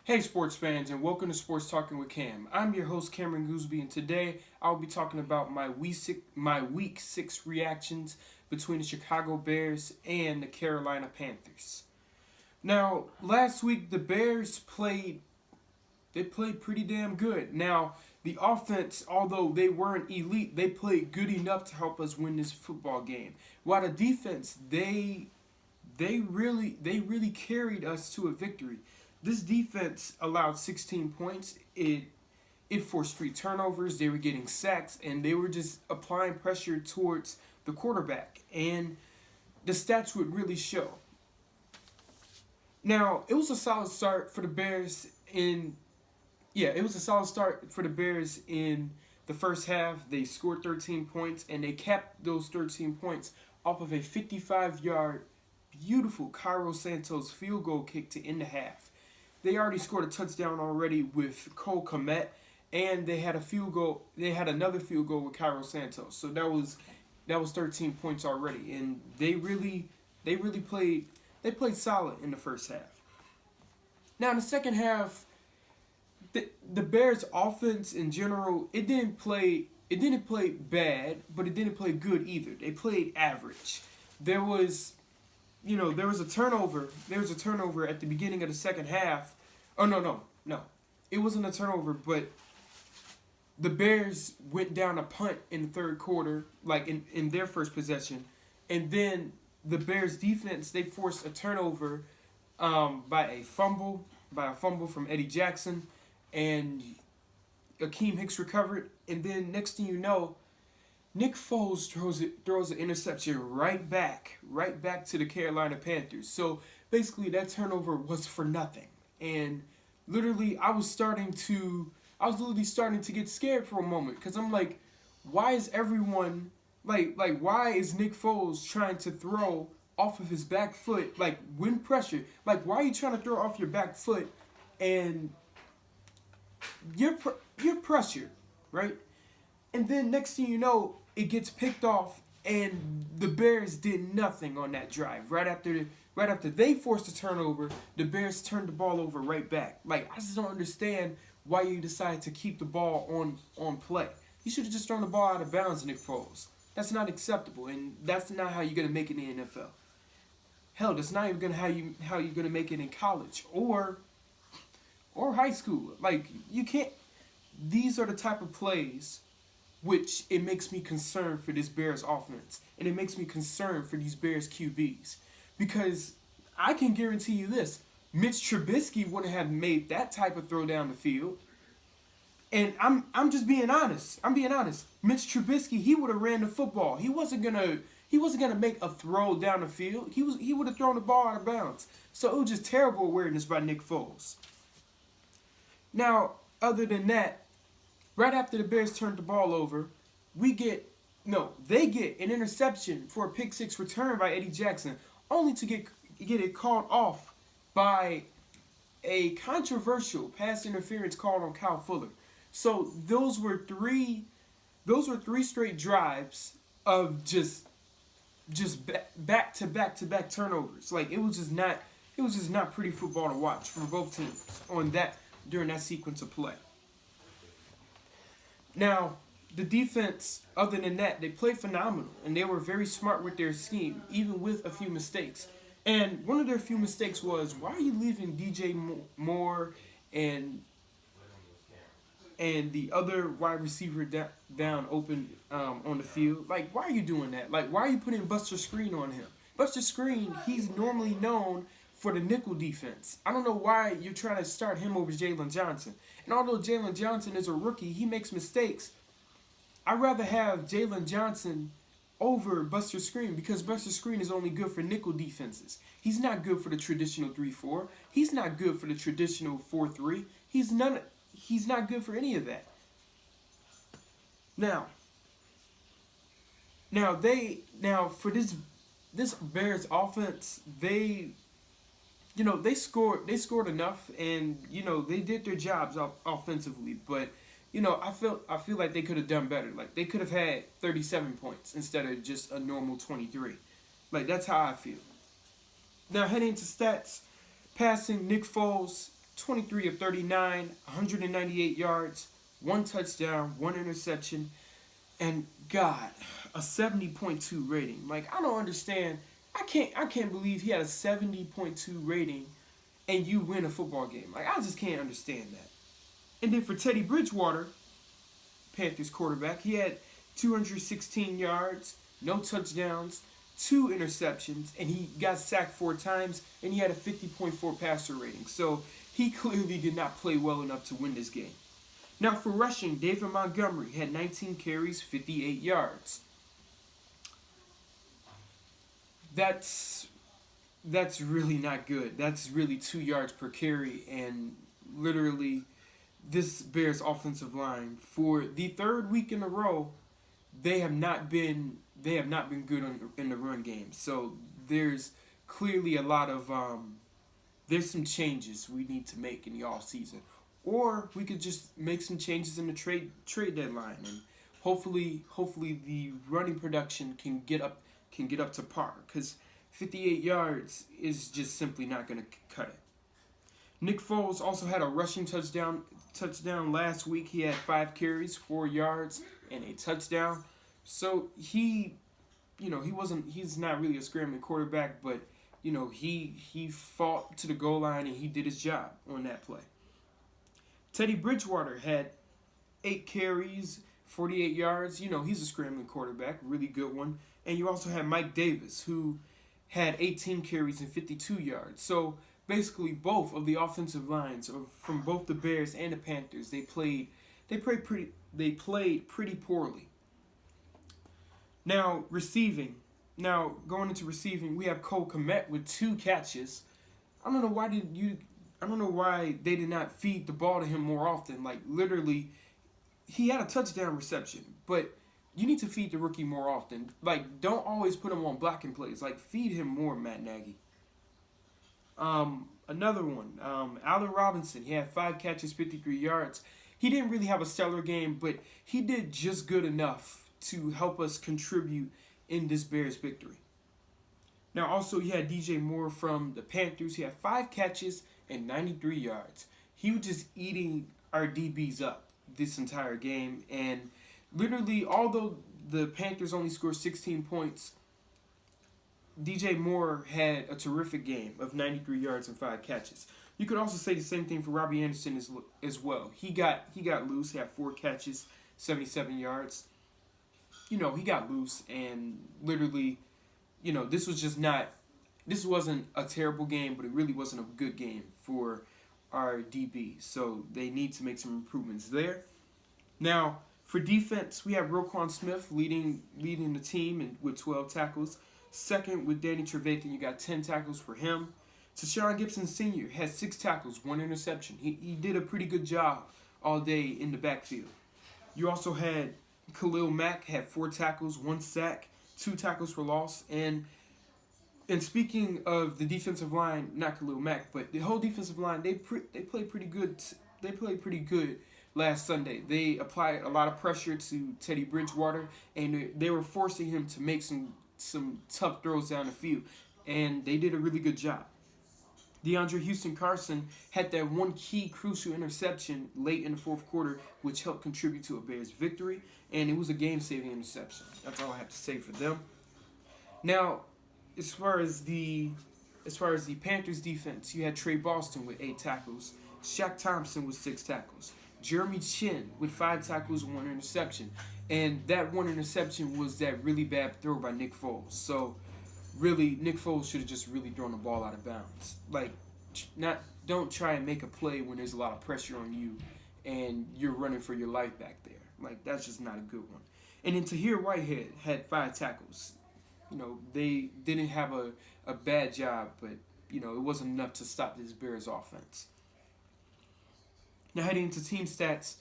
Hey sports fans, and welcome to Sports Talking with Cam. I'm your host Cameron Gooseby, and today I'll be talking about my week 6 reactions between the Chicago Bears and the Carolina Panthers. Now, last week the Bears played pretty damn good. Now, the offense, although they weren't elite, they played good enough to help us win this football game. While the defense, they really carried us to a victory. This defense allowed 16 points. It forced 3 turnovers. They were getting sacks, and they were just applying pressure towards the quarterback. And the stats would really show. Now, it was a solid start for the Bears in it was a solid start for the Bears in the first half. They scored 13 points, and they capped those 13 points off of a 55-yard beautiful Cairo Santos field goal kick to end the half. They already scored a touchdown already with Cole Kmet, and they had a field goal. They had another field goal with Cairo Santos. So that was 13 points already, and they really played solid in the first half. Now in the second half, the Bears offense in general, it didn't play bad, but it didn't play good either. They played average. There was there was a turnover. There was a turnover at the beginning of the second half. Oh no. It wasn't a turnover, but the Bears went down a punt in the third quarter, like in their first possession, and then the Bears defense, they forced a turnover by a fumble from Eddie Jackson, and Akeem Hicks recovered, and then next thing you know, Nick Foles throws an interception right back to the Carolina Panthers. So basically, that turnover was for nothing, and literally, I was literally starting to get scared for a moment because I'm like, why is everyone why is Nick Foles trying to throw off of his back foot like when pressure? Like, why are you trying to throw off your back foot and you're pressured, right? And then next thing you know, it gets picked off, and the Bears did nothing on that drive. Right after they forced a turnover, the Bears turned the ball over right back. Like, I just don't understand why you decided to keep the ball on play. You should have just thrown the ball out of bounds, Nick Foles. That's not acceptable, and that's not how you're gonna make it in the NFL. Hell, that's not even how you're gonna make it in college or high school. Like, you can't. These are the type of plays which it makes me concerned for this Bears offense, and it makes me concerned for these Bears QBs, because I can guarantee you this: Mitch Trubisky wouldn't have made that type of throw down the field. And I'm just being honest. I'm being honest. Mitch Trubisky, he would have ran the football. He wasn't gonna make a throw down the field. He would have thrown the ball out of bounds. So it was just terrible awareness by Nick Foles. Now, other than that, right after the Bears turned the ball over, they get an interception for a pick six return by Eddie Jackson, only to get it called off by a controversial pass interference called on Kyle Fuller. So those were three straight drives of just back to back to back turnovers. Like, it was just not pretty football to watch for both teams on that during that sequence of play. Now, the defense, other than that, they played phenomenal, and they were very smart with their scheme, even with a few mistakes. And one of their few mistakes was, why are you leaving DJ Moore and the other wide receiver down open on the field? Like, why are you doing that? Like, why are you putting Buster Screen on him? Buster Screen, he's normally known for the nickel defense. I don't know why you're trying to start him over Jalen Johnson. And although Jalen Johnson is a rookie, he makes mistakes. I'd rather have Jalen Johnson over Buster Screen, because Buster Screen is only good for nickel defenses. He's not good for the traditional 3-4. He's not good for the traditional 4-3. He's not good for any of that. Now for this Bears offense, they scored enough, and they did their jobs offensively, but I feel like they could have done better. Like, they could have had 37 points instead of just a normal 23. Like, that's how I feel. Now, heading into stats, passing, Nick Foles 23 of 39, 198 yards, one touchdown, one interception, and God, a 70.2 rating. Like, I don't understand. I can't believe he had a 70.2 rating and you win a football game. Like, I just can't understand that. And then for Teddy Bridgewater, Panthers quarterback, he had 216 yards, no touchdowns, two interceptions, and he got sacked 4 times, and he had a 50.4 passer rating. So he clearly did not play well enough to win this game. Now for rushing, David Montgomery had 19 carries, 58 yards. That's really not good. That's really 2 yards per carry, and literally this Bears offensive line for the third week in a row, they have not been good in the run game. So there's clearly a lot of there's some changes we need to make in the off season, or we could just make some changes in the trade deadline, and hopefully the running production can get up to par, because 58 yards is just simply not going to cut it. Nick Foles also had a rushing touchdown last week. He had 5 carries, 4 yards, and a touchdown. So he's not really a scrambling quarterback, but he fought to the goal line and he did his job on that play. Teddy Bridgewater had 8 carries, 48 yards. He's a scrambling quarterback, really good one. And you also had Mike Davis, who had 18 carries and 52 yards. So basically, both of the offensive lines from both the Bears and the Panthers, they played pretty poorly. Now going into receiving, we have Cole Kmet with 2 catches. I don't know why they did not feed the ball to him more often. Like, literally, he had a touchdown reception, but you need to feed the rookie more often. Like, don't always put him on blocking plays. Like, feed him more, Matt Nagy. Another one, Allen Robinson. He had 5 catches, 53 yards. He didn't really have a stellar game, but he did just good enough to help us contribute in this Bears victory. Now, also, you had DJ Moore from the Panthers. He had 5 catches and 93 yards. He was just eating our DBs up this entire game. And literally, although the Panthers only scored 16 points, DJ Moore had a terrific game of 93 yards and 5 catches. You could also say the same thing for Robbie Anderson as well. He got loose. He had 4 catches, 77 yards. He got loose, and literally, this wasn't a terrible game, but it really wasn't a good game for our DB. So they need to make some improvements there. Now, for defense, we have Roquan Smith leading the team with 12 tackles. Second with Danny Trevathan, you got 10 tackles for him. Tashawn Gibson Sr. had 6 tackles, 1 interception. He did a pretty good job all day in the backfield. You also had Khalil Mack had 4 tackles, 1 sack, 2 tackles for loss. And speaking of the defensive line, not Khalil Mack, but the whole defensive line, they played pretty good. They played pretty good last Sunday. They applied a lot of pressure to Teddy Bridgewater, and they were forcing him to make some tough throws down the field, and they did a really good job. DeAndre Houston Carson had that one key crucial interception late in the fourth quarter, which helped contribute to a Bears victory, and it was a game-saving interception. That's all I have to say for them. Now, as far as the Panthers defense, you had Trey Boston with 8 tackles, Shaq Thompson with 6 tackles, Jeremy Chin with 5 tackles and 1 interception, and that 1 interception was that really bad throw by Nick Foles. So really, Nick Foles should have just really thrown the ball out of bounds. Like, don't try and make a play when there's a lot of pressure on you and you're running for your life back there. Like, that's just not a good one. And then Tahir Whitehead had 5 tackles. They didn't have a bad job, but, it wasn't enough to stop this Bears offense. Now, heading into team stats,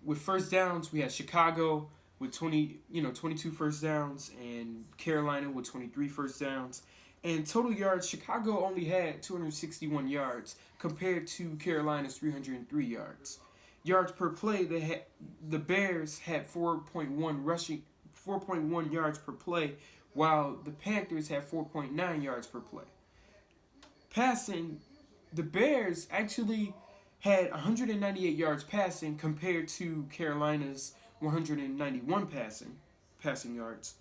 with first downs, we had Chicago with 22 first downs, and Carolina with 23 first downs. And total yards, Chicago only had 261 yards compared to Carolina's 303 yards. Yards per play, the Bears had 4.1 yards per play, while the Panthers had 4.9 yards per play. Passing, the Bears actually had 198 yards passing compared to Carolina's 191 passing yards.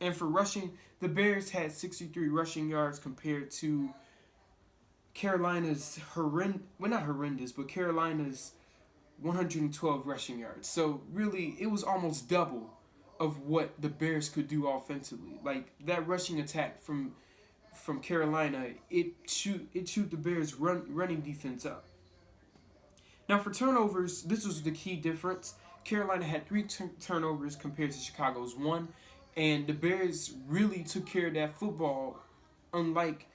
And for rushing, the Bears had 63 rushing yards compared to Carolina's not horrendous, but Carolina's 112 rushing yards. So really, it was almost double of what the Bears could do offensively. Like that rushing attack from Carolina, it chewed the Bears running defense up. Now for turnovers, this was the key difference. Carolina had three turnovers compared to Chicago's one, and the Bears really took care of that football, unlike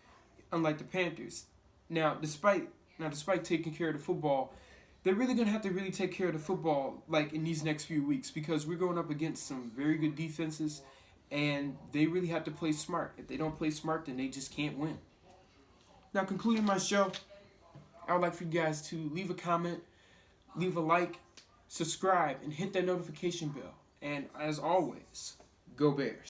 the Panthers. Despite taking care of the football, they're really gonna have to really take care of the football like in these next few weeks because we're going up against some very good defenses, and they really have to play smart. If they don't play smart, then they just can't win. Now concluding my show, I would like for you guys to leave a comment, leave a like, subscribe, and hit that notification bell. And as always, go Bears.